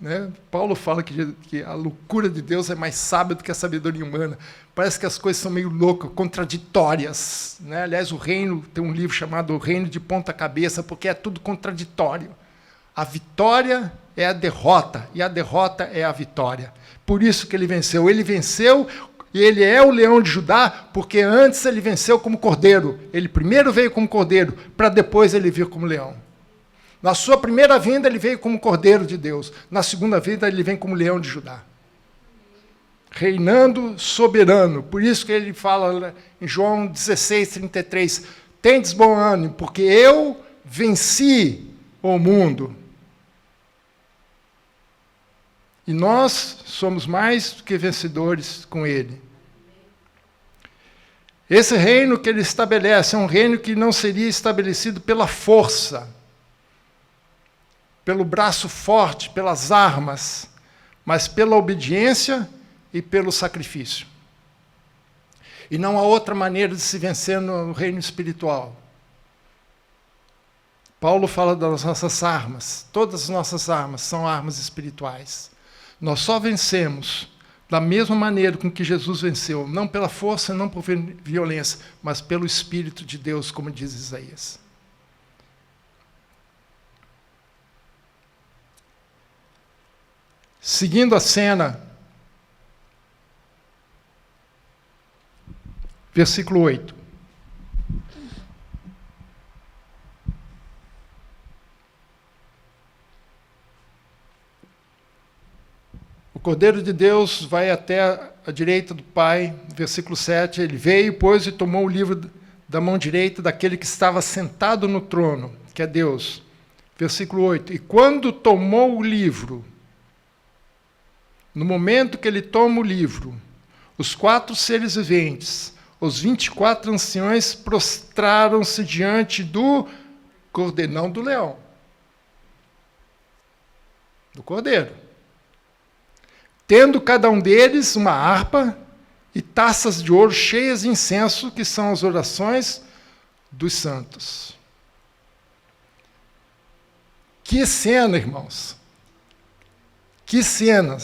Né? Paulo fala que a loucura de Deus é mais sábia do que a sabedoria humana. Parece que as coisas são meio loucas, contraditórias. Né? Aliás, o reino, tem um livro chamado O Reino de Ponta Cabeça, porque é tudo contraditório. A vitória é a derrota, e a derrota é a vitória. Por isso que ele venceu. Ele venceu, e ele é o leão de Judá, porque antes ele venceu como cordeiro. Ele primeiro veio como cordeiro, para depois ele vir como leão. Na sua primeira vinda, ele veio como cordeiro de Deus. Na segunda vinda, ele vem como leão de Judá. Reinando soberano. Por isso que ele fala em João 16:33, tendes bom ânimo, porque eu venci o mundo. E nós somos mais do que vencedores com ele. Esse reino que ele estabelece é um reino que não seria estabelecido pela força, pelo braço forte, pelas armas, mas pela obediência e pelo sacrifício. E não há outra maneira de se vencer no reino espiritual. Paulo fala das nossas armas. Todas as nossas armas são armas espirituais. Nós só vencemos da mesma maneira com que Jesus venceu, não pela força, não por violência, mas pelo Espírito de Deus, como diz Isaías. Seguindo a cena, versículo 8. O Cordeiro de Deus vai até a direita do Pai, versículo 7, ele veio, pois, e tomou o livro da mão direita daquele que estava sentado no trono, que é Deus. Versículo 8, e quando tomou o livro, no momento que ele toma o livro, os 4 seres viventes, os 24 anciões prostraram-se diante do Cordeiro, não do leão, do Cordeiro. Tendo cada um deles uma harpa e taças de ouro cheias de incenso, que são as orações dos santos. Que cena, irmãos! Que cena!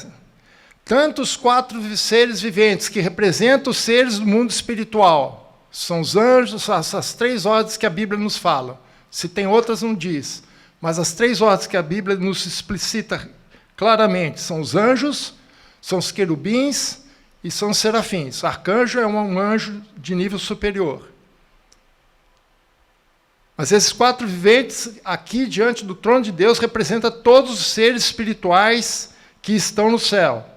Tanto os 4 seres viventes, que representam os seres do mundo espiritual, são os anjos, as 3 ordens que a Bíblia nos fala. Se tem outras, não diz. Mas as 3 ordens que a Bíblia nos explicita claramente são os anjos, são os querubins e são os serafins. O arcanjo é um anjo de nível superior. Mas esses 4 viventes, aqui diante do trono de Deus, representam todos os seres espirituais que estão no céu.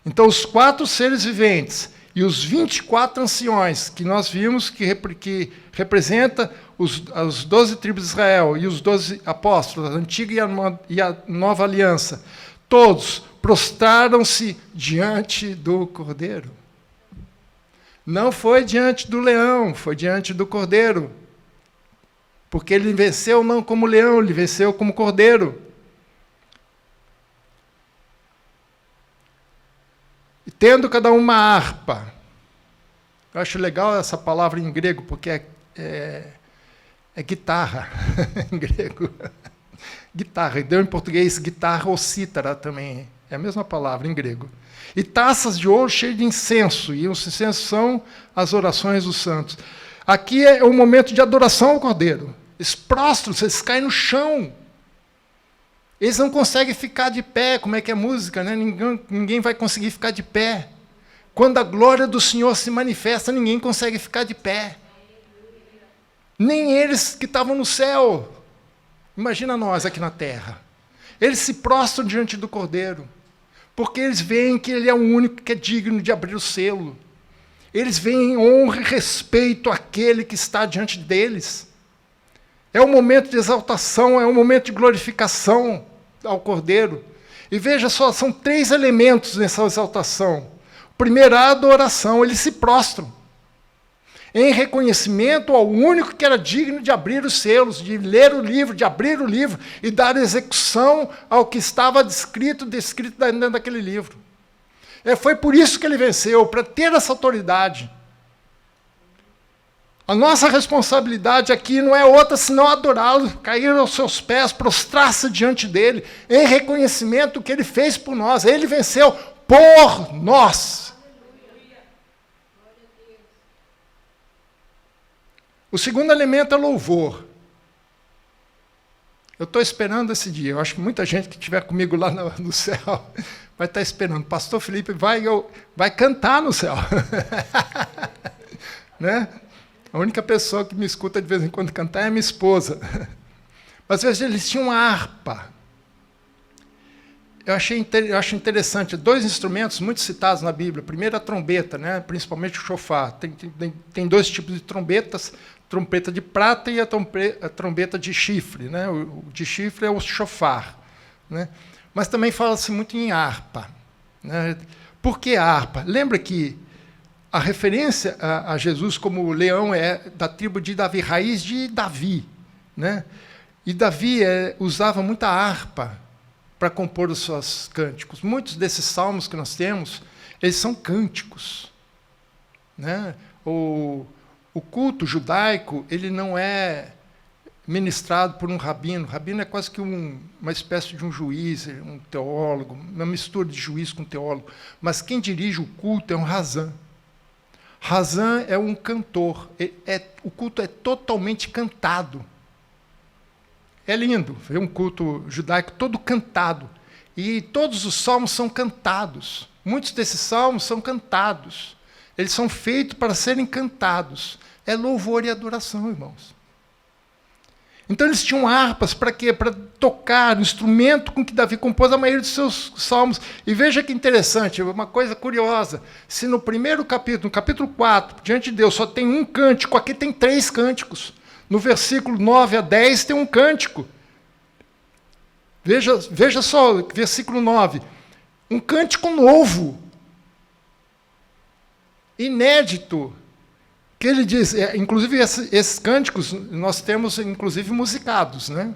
Então, os 4 seres viventes e os 24 anciões, que nós vimos que representa as 12 tribos de Israel e os 12 apóstolos, a antiga e a nova aliança, todos prostraram-se diante do Cordeiro. Não foi diante do leão, foi diante do Cordeiro. Porque ele venceu não como leão, ele venceu como Cordeiro. E tendo cada um uma harpa. Eu acho legal essa palavra em grego, porque é guitarra em grego. Guitarra, e deu em português guitarra ou cítara também, é a mesma palavra em grego. E taças de ouro cheias de incenso, e os incensos são as orações dos santos. Aqui é o momento de adoração ao Cordeiro. Eles prostram, eles caem no chão. Eles não conseguem ficar de pé, como é que é música, né? Ninguém vai conseguir ficar de pé. Quando a glória do Senhor se manifesta, ninguém consegue ficar de pé. Nem eles que estavam no céu. Imagina nós aqui na terra. Eles se prostram diante do Cordeiro, porque eles veem que Ele é o único que é digno de abrir o selo. Eles veem honra e respeito àquele que está diante deles. É um momento de exaltação, é um momento de glorificação ao Cordeiro. E veja só, são 3 elementos nessa exaltação. O primeiro, a adoração, eles se prostram, em reconhecimento ao único que era digno de abrir os selos, de ler o livro, de abrir o livro e dar execução ao que estava descrito dentro daquele livro. Foi por isso que ele venceu, para ter essa autoridade. A nossa responsabilidade aqui não é outra senão adorá-lo, cair aos seus pés, prostrar-se diante dele, em reconhecimento do que ele fez por nós. Ele venceu por nós. O segundo elemento é louvor. Eu estou esperando esse dia. Eu acho que muita gente que estiver comigo lá no céu vai estar esperando. Pastor Felipe vai cantar no céu. Né? A única pessoa que me escuta de vez em quando cantar é minha esposa. Mas, às vezes, eles tinham uma harpa. Eu acho interessante, 2 instrumentos muito citados na Bíblia. Primeiro, a trombeta, né? Principalmente o shofar. Tem 2 tipos de trombetas, trombeta de prata e a trombeta de chifre. Né? O de chifre é o shofar. Né? Mas também fala-se muito em harpa. Né? Por que harpa? Lembra que a referência a Jesus como leão é da tribo de Davi, raiz de Davi. Né? E Davi usava muita harpa para compor os seus cânticos. Muitos desses salmos que nós temos, eles são cânticos. Né? O culto judaico, ele não é ministrado por um rabino. O rabino é quase que uma espécie de um juiz, um teólogo, uma mistura de juiz com teólogo. Mas quem dirige o culto é um razã. Razã é um cantor. O culto é totalmente cantado. É lindo ver um culto judaico todo cantado. E todos os salmos são cantados. Muitos desses salmos são cantados. Eles são feitos para serem cantados. É louvor e adoração, irmãos. Então eles tinham harpas para quê? Para tocar o instrumento com que Davi compôs a maioria dos seus salmos. E veja que interessante, uma coisa curiosa. Se no primeiro capítulo, no capítulo 4, diante de Deus, só tem um cântico, aqui tem 3 cânticos. No versículo 9 a 10 tem um cântico. Veja só, versículo 9. Um cântico novo, inédito, que ele diz, inclusive esses cânticos nós temos, inclusive, musicados, né?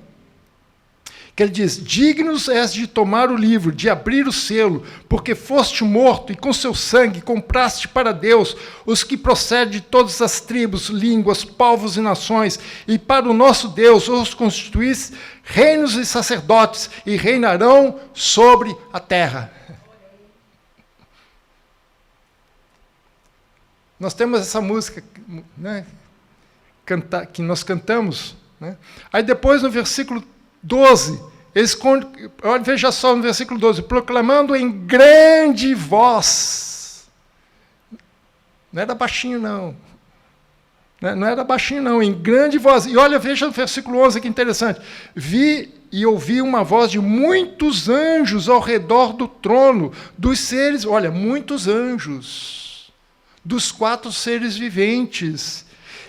Que ele diz, dignos és de tomar o livro, de abrir o selo, porque foste morto e com seu sangue compraste para Deus os que procedem de todas as tribos, línguas, povos e nações, e para o nosso Deus os constituíste reinos e sacerdotes, e reinarão sobre a terra. Nós temos essa música, né, que nós cantamos. Né? Aí depois, no versículo 12, veja só no versículo 12, proclamando em grande voz. Não era baixinho, não. Não era baixinho, não, em grande voz. E olha, veja o versículo 11, que interessante. Vi e ouvi uma voz de muitos anjos ao redor do trono, dos seres, olha, muitos anjos, dos 4 seres viventes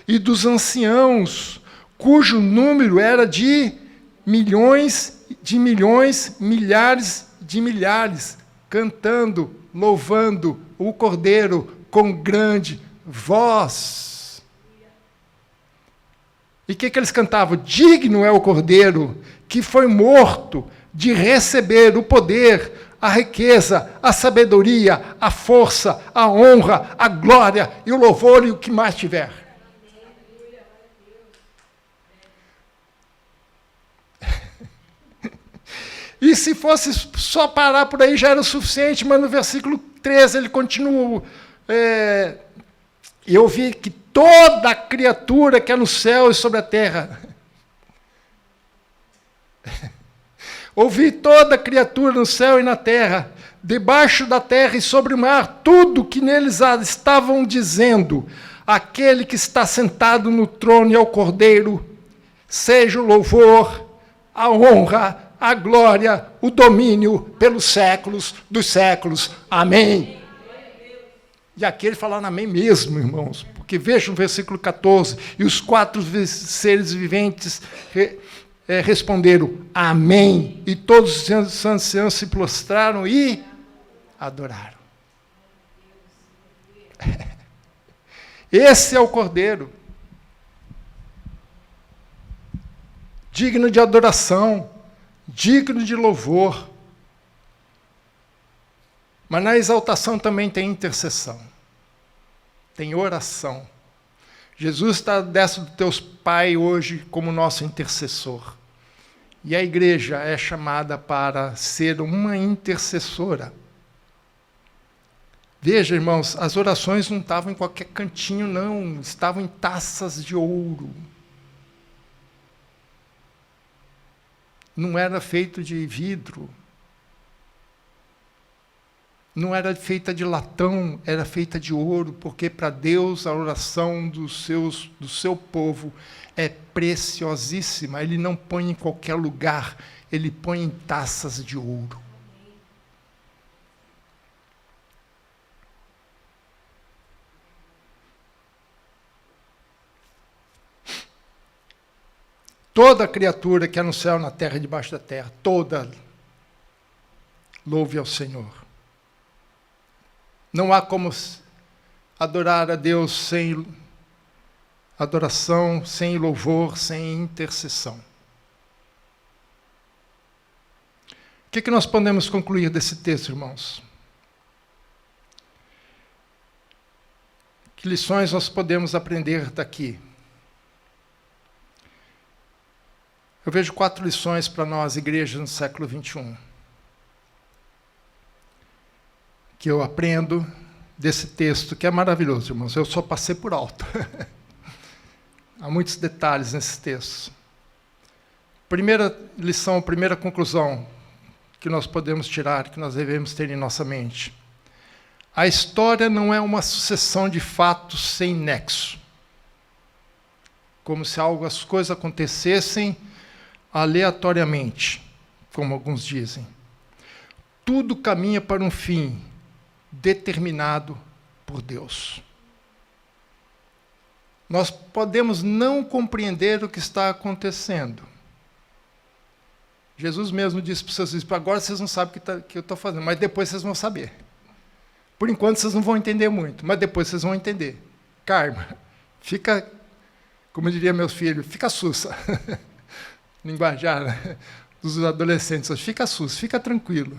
e dos anciãos, cujo número era de milhões, milhares de milhares, cantando, louvando o Cordeiro com grande voz. E o que eles cantavam? Digno é o Cordeiro que foi morto de receber o poder, a riqueza, a sabedoria, a força, a honra, a glória e o louvor e o que mais tiver. E se fosse só parar por aí já era o suficiente, mas no versículo 13 ele continua. Eu vi que toda criatura que é no céu e sobre a terra. Ouvi toda criatura no céu e na terra, debaixo da terra e sobre o mar, tudo que neles estavam dizendo, aquele que está sentado no trono e ao Cordeiro, seja o louvor, a honra, a glória, o domínio pelos séculos dos séculos. Amém. E aqui ele falando amém mesmo, irmãos, porque veja no versículo 14, e os 4 seres viventes responderam amém, e todos os anciãos se prostraram e adoraram. Esse é o Cordeiro, digno de adoração, digno de louvor. Mas na exaltação também tem intercessão, tem oração. Jesus está desce do teu Pai hoje como nosso intercessor. E a igreja é chamada para ser uma intercessora. Veja, irmãos, as orações não estavam em qualquer cantinho, não. Estavam em taças de ouro. Não era feito de vidro. Não era feita de latão, era feita de ouro, porque para Deus a oração do seu povo é preciosíssima. Ele não põe em qualquer lugar, ele põe em taças de ouro. Toda criatura que é no céu, na terra e debaixo da terra, toda, louve ao Senhor. Não há como adorar a Deus sem adoração, sem louvor, sem intercessão. O que nós podemos concluir desse texto, irmãos? Que lições nós podemos aprender daqui? Eu vejo 4 lições para nós, igreja no século XXI. Que eu aprendo desse texto, que é maravilhoso, irmãos. Eu só passei por alto. Há muitos detalhes nesse texto. Primeira lição, primeira conclusão que nós podemos tirar, que nós devemos ter em nossa mente. A história não é uma sucessão de fatos sem nexo. Como se as coisas acontecessem aleatoriamente, como alguns dizem. Tudo caminha para um fim determinado por Deus. Nós podemos não compreender o que está acontecendo. Jesus mesmo disse para os seus discípulos, agora vocês não sabem o que eu estou fazendo, mas depois vocês vão saber. Por enquanto vocês não vão entender muito, mas depois vocês vão entender. Karma, fica, como diria meus filhos, fica sussa. Linguajar dos adolescentes, fica sussa, fica tranquilo.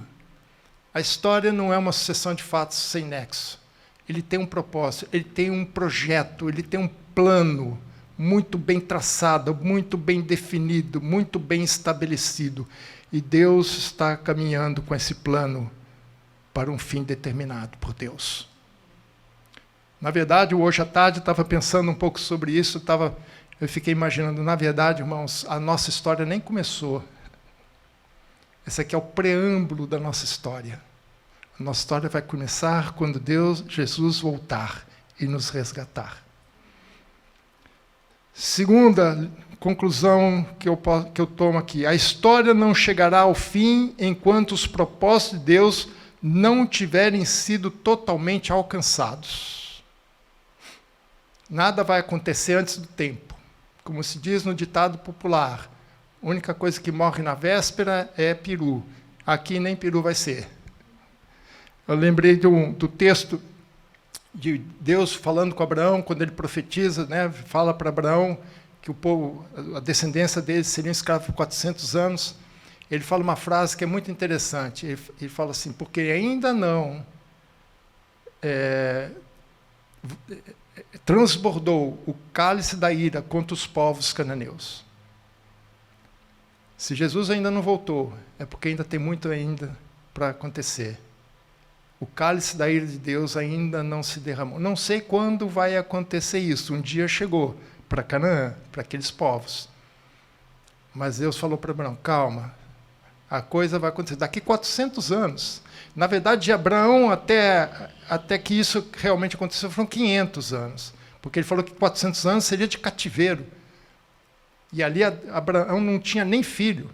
A história não é uma sucessão de fatos sem nexo. Ele tem um propósito, ele tem um projeto, ele tem um plano muito bem traçado, muito bem definido, muito bem estabelecido. E Deus está caminhando com esse plano para um fim determinado por Deus. Na verdade, hoje à tarde, estava pensando um pouco sobre isso, eu fiquei imaginando, na verdade, irmãos, a nossa história nem começou. Esse aqui é o preâmbulo da nossa história. A nossa história vai começar quando Jesus voltar e nos resgatar. Segunda conclusão que eu tomo aqui. A história não chegará ao fim enquanto os propósitos de Deus não tiverem sido totalmente alcançados. Nada vai acontecer antes do tempo. Como se diz no ditado popular, a única coisa que morre na véspera é peru. Aqui nem peru vai ser. Eu lembrei do texto de Deus falando com Abraão, quando ele profetiza, né, fala para Abraão que o povo, a descendência deles seria escravo por 400 anos. Ele fala uma frase que é muito interessante. Ele fala assim, porque ainda não transbordou o cálice da ira contra os povos cananeus. Se Jesus ainda não voltou, é porque ainda tem muito ainda para acontecer. O cálice da ira de Deus ainda não se derramou. Não sei quando vai acontecer isso. Um dia chegou para Canaã, para aqueles povos. Mas Deus falou para Abraão, calma, a coisa vai acontecer daqui 400 anos. Na verdade, de Abraão até que isso realmente aconteceu, foram 500 anos. Porque ele falou que 400 anos seria de cativeiro. E ali Abraão não tinha nem filho.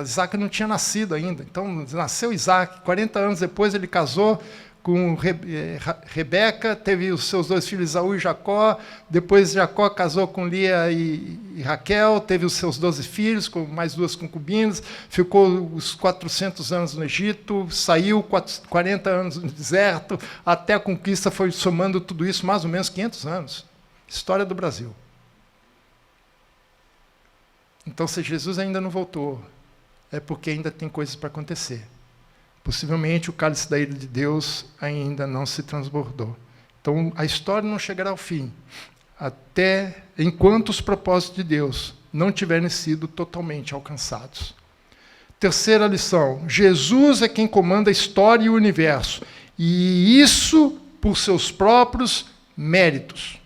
Isaac não tinha nascido ainda. Então, nasceu Isaac. 40 anos depois, ele casou com Rebeca, teve os seus 2 filhos, Esaú e Jacó. Depois, Jacó casou com Lia e Raquel, teve os seus 12 filhos, com mais 2 concubinas. Ficou os 400 anos no Egito, saiu 40 anos no deserto, até a conquista foi somando tudo isso, mais ou menos 500 anos. História do Brasil. Então, se Jesus ainda não voltou, é porque ainda tem coisas para acontecer. Possivelmente o cálice da ira de Deus ainda não se transbordou. Então, a história não chegará ao fim, até enquanto os propósitos de Deus não tiverem sido totalmente alcançados. Terceira lição, Jesus é quem comanda a história e o universo, e isso por seus próprios méritos.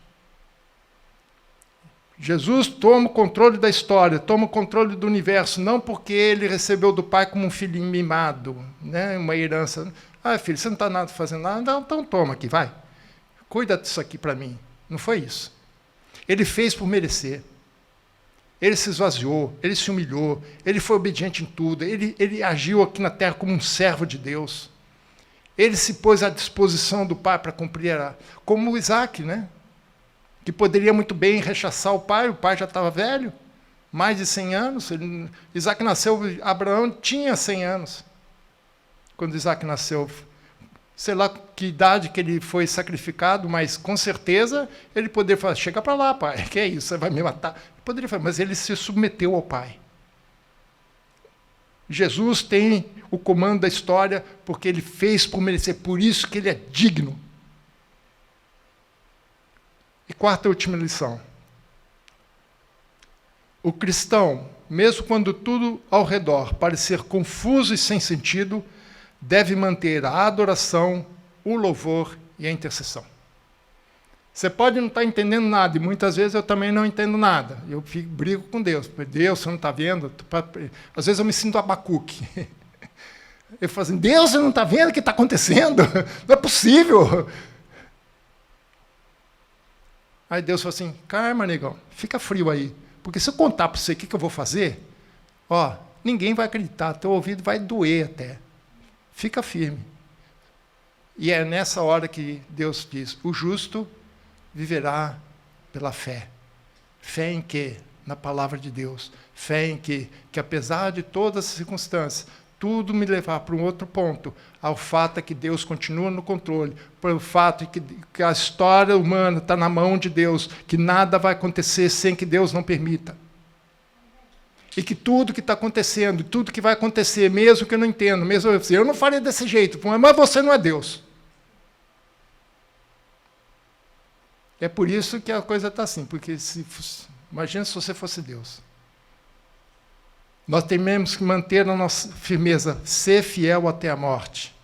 Jesus toma o controle da história, toma o controle do universo, não porque ele recebeu do Pai como um filhinho mimado, né, uma herança. Ah, filho, você não está fazendo nada? Não, então toma aqui, vai. Cuida disso aqui para mim. Não foi isso. Ele fez por merecer. Ele se esvaziou, ele se humilhou, ele foi obediente em tudo, ele agiu aqui na terra como um servo de Deus. Ele se pôs à disposição do Pai para cumprir, como Isaac, né? Que poderia muito bem rechaçar o pai já estava velho, mais de 100 anos. Isaac nasceu, Abraão tinha 100 anos, quando Isaac nasceu. Sei lá que idade que ele foi sacrificado, mas com certeza ele poderia falar, chega para lá, pai, que é isso, você vai me matar. Poderia falar, mas ele se submeteu ao pai. Jesus tem o comando da história porque ele fez por merecer, por isso que ele é digno. E quarta e última lição. O cristão, mesmo quando tudo ao redor parecer confuso e sem sentido, deve manter a adoração, o louvor e a intercessão. Você pode não estar entendendo nada, e muitas vezes eu também não entendo nada. Eu brigo com Deus. Deus, você não está vendo? Às vezes eu me sinto Abacuque. Eu falo assim, Deus, você não está vendo o que está acontecendo? Não é possível. Aí Deus falou assim, calma, negão, fica frio aí. Porque se eu contar para você o que eu vou fazer, ninguém vai acreditar, teu ouvido vai doer até. Fica firme. E é nessa hora que Deus diz, o justo viverá pela fé. Fé em quê? Na palavra de Deus. Fé em quê? Que apesar de todas as circunstâncias, tudo me levar para um outro ponto, ao fato é que Deus continua no controle, pelo fato de que a história humana está na mão de Deus, que nada vai acontecer sem que Deus não permita. E que tudo que está acontecendo, tudo que vai acontecer, mesmo que eu não entenda, mesmo eu não faria desse jeito, mas você não é Deus. É por isso que a coisa está assim, porque imagina se você fosse Deus. Nós temos que manter a nossa firmeza, ser fiel até a morte.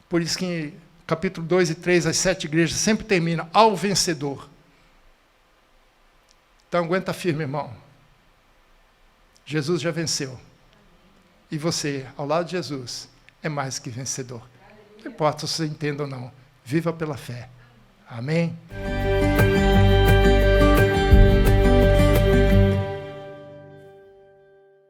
Por isso que em capítulo 2 e 3, as 7 igrejas sempre terminam ao vencedor. Então aguenta firme, irmão. Jesus já venceu. E você, ao lado de Jesus, é mais que vencedor. Não importa se você entenda ou não. Viva pela fé. Amém?